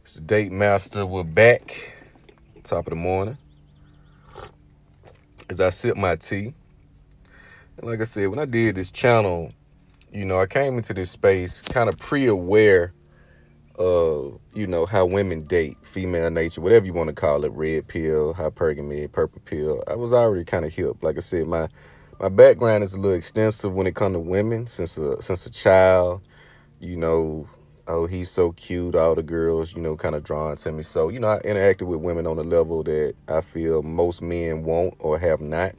It's the Date Master. We're back. Top of the morning. As I sip my tea. And like I said, when I did this channel, I came into this space kind of pre-aware of, how women date, female nature, whatever you want to call it, red pill, hypergamy, purple pill. I was already kind of hip. Like I said, my background is a little extensive when it comes to women since a child, oh, he's so cute. All the girls, kind of drawn to me. So, I interacted with women on a level that I feel most men won't or have not.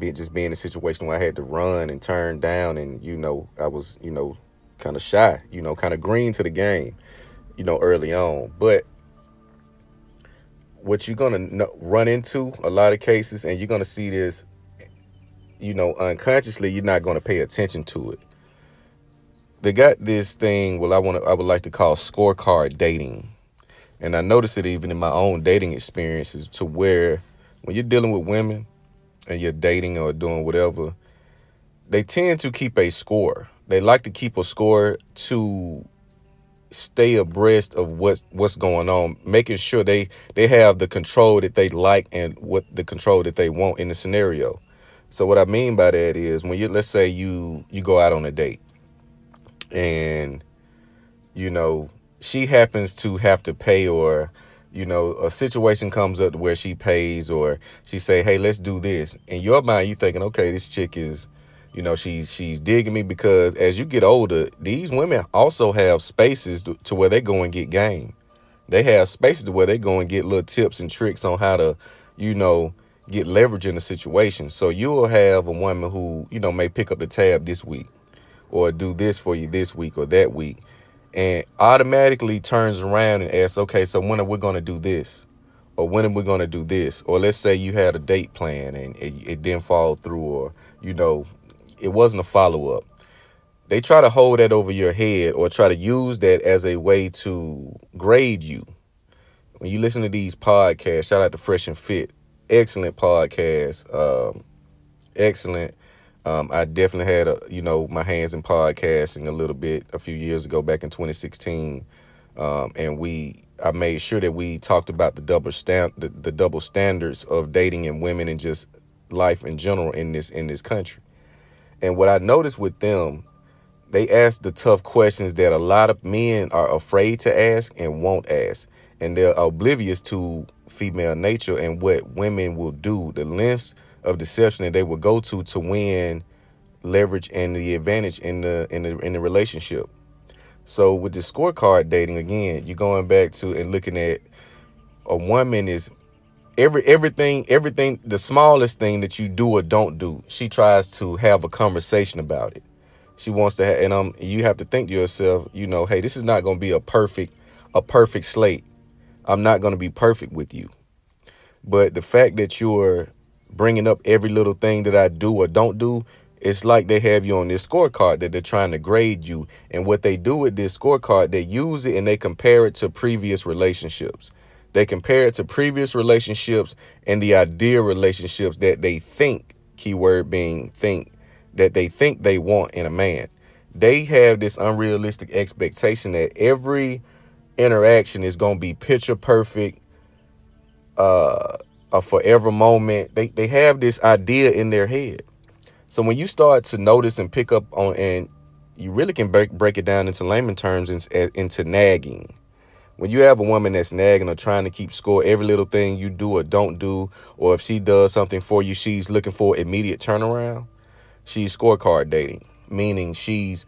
Just being in a situation where I had to run and turn down and, I was, kind of shy, kind of green to the game, early on. But what you're going to run into a lot of cases, and you're going to see this, unconsciously, you're not going to pay attention to it. They got this thing, I would like to call scorecard dating. And I notice it even in my own dating experiences, to where when you're dealing with women and you're dating or doing whatever, they tend to keep a score. They like to keep a score to stay abreast of what's going on, making sure they have the control that they like and what the control that they want in the scenario. So what I mean by that is, when let's say you go out on a date, and, she happens to have to pay, or, a situation comes up where she pays, or she say, hey, let's do this. In your mind, you thinking, okay, this chick is, she's digging me, because as you get older, these women also have spaces to where they go and get game. They have spaces to where they go and get little tips and tricks on how to, get leverage in the situation. So you'll have a woman who, may pick up the tab this week, or do this for you this week or that week, and automatically turns around and asks, okay, so when are we going to do this? Or when are we going to do this? Or let's say you had a date plan and it didn't fall through, or, it wasn't a follow-up. They try to hold that over your head, or try to use that as a way to grade you. When you listen to these podcasts, shout out to Fresh and Fit. Excellent podcast. Excellent. I definitely had my hands in podcasting a little bit a few years ago, back in 2016. And I made sure that we talked about the double standards of dating and women, and just life in general in this country. And what I noticed with them, they ask the tough questions that a lot of men are afraid to ask and won't ask. And they're oblivious to female nature and what women will do, the lengths of deception that they will go to win leverage and the advantage in the relationship. So with the scorecard dating, again, you're going back to and looking at a woman is everything, the smallest thing that you do or don't do, she tries to have a conversation about it. She wants to have, and you have to think to yourself, hey, this is not going to be a perfect slate. I'm not going to be perfect with you. But the fact that you're bringing up every little thing that I do or don't do, it's like they have you on this scorecard that they're trying to grade you. And what they do with this scorecard, they use it and they compare it to previous relationships. They compare it to previous relationships and the ideal relationships that they think, keyword being think, that they think they want in a man. They have this unrealistic expectation that every interaction is going to be picture perfect, a forever moment. They have this idea in their head. So when you start to notice and pick up on, and you really can break it down into layman terms, into nagging. When you have a woman that's nagging or trying to keep score every little thing you do or don't do, or if she does something for you, she's looking for immediate turnaround. She's scorecard dating, meaning she's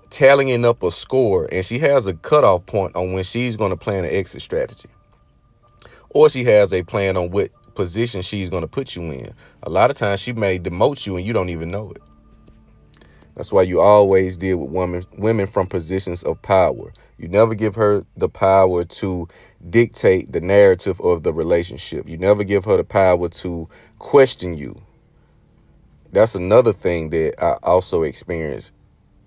tallying up a score, and she has a cutoff point on when she's going to plan an exit strategy. Or she has a plan on what position she's going to put you in. A lot of times she may demote you and you don't even know it. That's why you always deal with women from positions of power. You never give her the power to dictate the narrative of the relationship. You never give her the power to question you. That's another thing that I also experienced.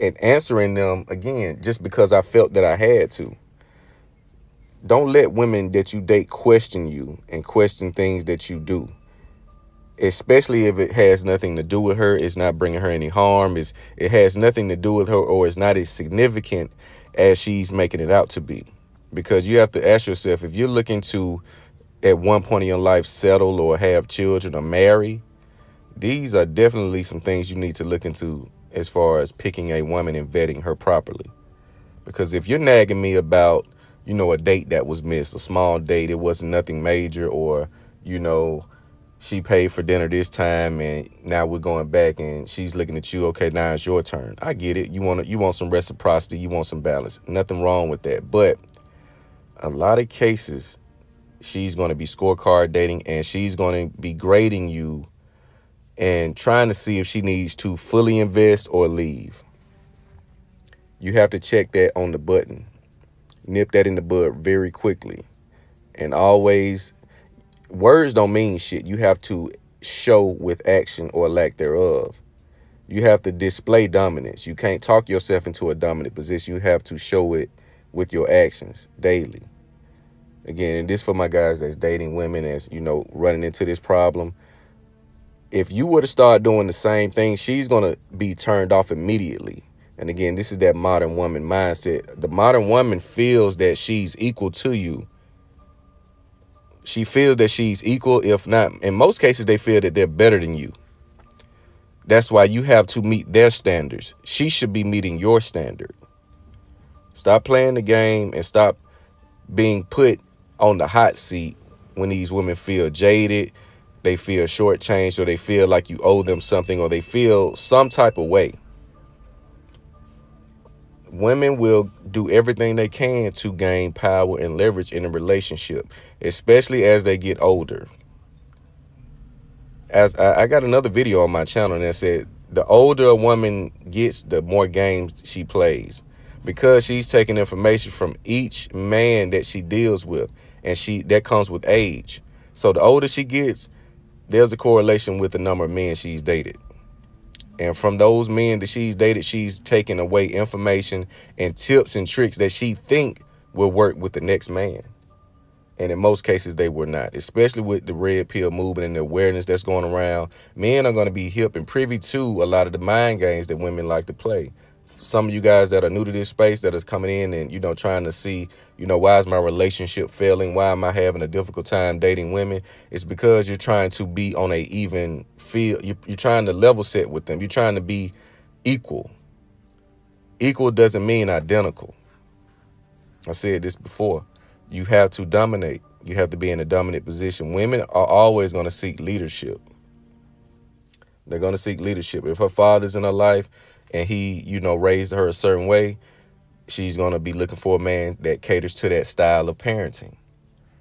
And answering them, again, just because I felt that I had to. Don't let women that you date question you and question things that you do, especially if it has nothing to do with her. It's not bringing her any harm. It has nothing to do with her, or it's not as significant as she's making it out to be. Because you have to ask yourself, if you're looking to, at one point in your life, settle or have children or marry, these are definitely some things you need to look into as far as picking a woman and vetting her properly. Because if you're nagging me about, a date that was missed, a small date, it wasn't nothing major, or, she paid for dinner this time and now we're going back and she's looking at you, okay, now it's your turn. I get it. You want some reciprocity, you want some balance. Nothing wrong with that. But a lot of cases, she's going to be scorecard dating, and she's going to be grading you and trying to see if she needs to fully invest or leave. You have to check that on the button. Nip that in the bud very quickly. And always, words don't mean shit. You have to show with action or lack thereof. You have to display dominance. You can't talk yourself into a dominant position. You have to show it with your actions daily. Again, and this for my guys that's dating women, as running into this problem. If you were to start doing the same thing, she's going to be turned off immediately. And again, this is that modern woman mindset. The modern woman feels that she's equal to you. She feels that she's equal, if not, in most cases, they feel that they're better than you. That's why you have to meet their standards. She should be meeting your standard. Stop playing the game and stop being put on the hot seat when these women feel jaded, they feel shortchanged, or they feel like you owe them something, or they feel some type of way. Women will do everything they can to gain power and leverage in a relationship, especially as they get older. As I got another video on my channel that said the older a woman gets, the more games she plays, because she's taking information from each man that she deals with, and that comes with age. So the older she gets, there's a correlation with the number of men she's dated. And from those men that she's dated, she's taken away information and tips and tricks that she think will work with the next man. And in most cases, they were not, especially with the red pill movement and the awareness that's going around. Men are going to be hip and privy to a lot of the mind games that women like to play. Some of you guys that are new to this space that is coming in and, trying to see, why is my relationship failing? Why am I having a difficult time dating women? It's because you're trying to be on a even field. You're trying to level set with them. You're trying to be equal. Equal doesn't mean identical. I said this before. You have to dominate. You have to be in a dominant position. Women are always going to seek leadership. They're going to seek leadership. If her father's in her life and he, raised her a certain way, she's going to be looking for a man that caters to that style of parenting.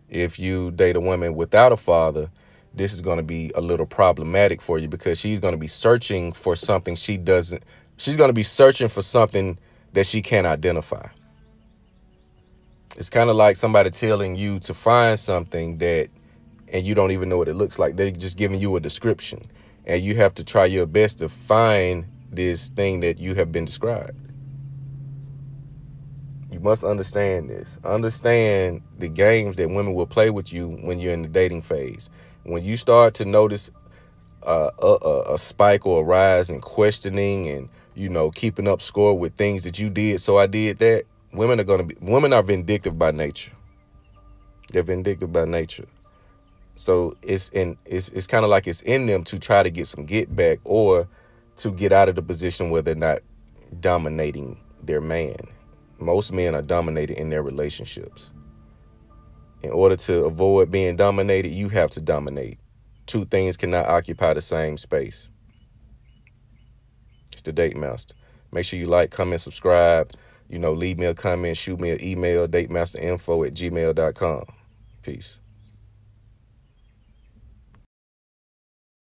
If you date a woman without a father, this is going to be a little problematic for you, because she's going to be searching for something she's going to be searching for something that she can't identify. It's kind of like somebody telling you to find something and you don't even know what it looks like. They're just giving you a description, and you have to try your best to find this thing that you have been described. You must understand this. Understand the games that women will play with you when you're in the dating phase. When you start to notice a spike or a rise in questioning and, keeping up score with things that you did, so I did that, women are vindictive by nature. They're vindictive by nature. So it's kind of like it's in them to try to get some get back, or to get out of the position where they're not dominating their man. Most men are dominated in their relationships. In order to avoid being dominated, you have to dominate. Two things cannot occupy the same space. It's the Date Master. Make sure you like, comment, subscribe. Leave me a comment, shoot me an email, datemasterinfo@gmail.com. Peace.